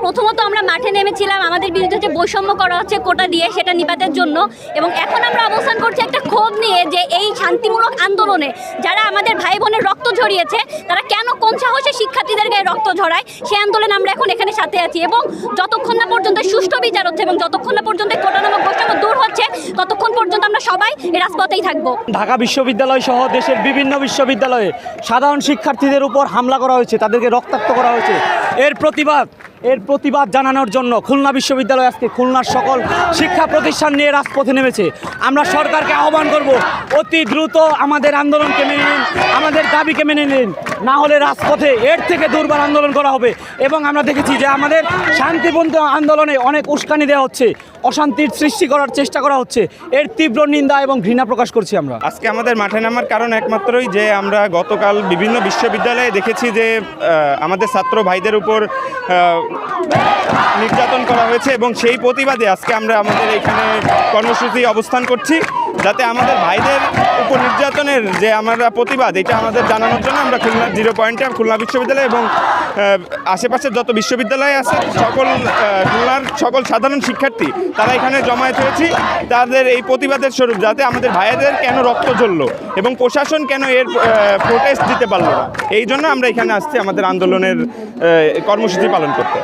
প্রথমত আমরা মাঠে নেমেছিলাম আমাদের বিরুদ্ধে যে বৈষম্য করা হচ্ছে কোটা দিয়ে সেটা নিপাতের জন্য, এবং এখন আমরা অবস্থান করছি একটা ক্ষোভ নিয়ে যে এই শান্তিমূলক আন্দোলনে যারা আমাদের ভাই বোনের রক্ত ঝরিয়েছে তারা কেন কোন সাহসে শিক্ষার্থীদের গায়ে রক্ত ঝরায়, সেই আন্দোলনে আমরা এখন এখানে সাথে আছি। এবং যতক্ষণ না পর্যন্ত সুষ্ঠু বিচার হচ্ছে এবং যতক্ষণ না পর্যন্ত কোটা নামক বৈষম্য দূর হচ্ছে ততক্ষণ পর্যন্ত আমরা সবাই এই রাজপথেই থাকবো। ঢাকা বিশ্ববিদ্যালয় সহ দেশের বিভিন্ন বিশ্ববিদ্যালয়ে সাধারণ শিক্ষার্থীদের উপর হামলা করা হয়েছে, তাদেরকে রক্তাক্ত করা হয়েছে। এর প্রতিবাদ জানানোর জন্য খুলনা বিশ্ববিদ্যালয় আজকে খুলনার সকল শিক্ষা প্রতিষ্ঠান নিয়ে রাজপথে নেমেছে। আমরা সরকারকে আহ্বান করব, অতি দ্রুত আমাদের আন্দোলনকে মেনে নিন, আমাদের দাবিকে মেনে নিন, না হলে রাজপথে এর থেকে দুর্বার আন্দোলন করা হবে। এবং আমরা দেখেছি যে আমাদের শান্তিপূর্ণ আন্দোলনে অনেক উস্কানি দেওয়া হচ্ছে, অশান্তির সৃষ্টি করার চেষ্টা করা হচ্ছে। এর তীব্র নিন্দা এবং ঘৃণা প্রকাশ করছি আমরা। আজকে আমাদের মাঠে নামার কারণ একমাত্রই যে আমরা গতকাল বিভিন্ন বিশ্ববিদ্যালয়ে দেখেছি যে আমাদের ছাত্র ভাইদের উপর নির্যাতন করা হয়েছে, এবং সেই প্রতিবাদে আজকে আমরা আমাদের এখানে কর্মসূচি অবস্থান করছি, যাতে আমাদের ভাইদের উপর নির্যাতনের যে আমরা প্রতিবাদ এটা আমাদের জানানোর জন্য আমরা খুলনার 0 পয়েন্টে খুলনা বিশ্ববিদ্যালয় এবং আশেপাশের যত বিশ্ববিদ্যালয় আছে খুলনার সকল সাধারণ শিক্ষার্থী তারা এখানে জমায়েত হয়েছি তাদের এই প্রতিবাদের স্বরূপ, যাতে আমাদের ভাইদের কেন রক্ত ঝরলো এবং প্রশাসন কেন এর প্রোটেস্ট দিতে পারলো না, এই জন্য আমরা এখানে আসছি আমাদের আন্দোলনের কর্মসূচি পালন করতে।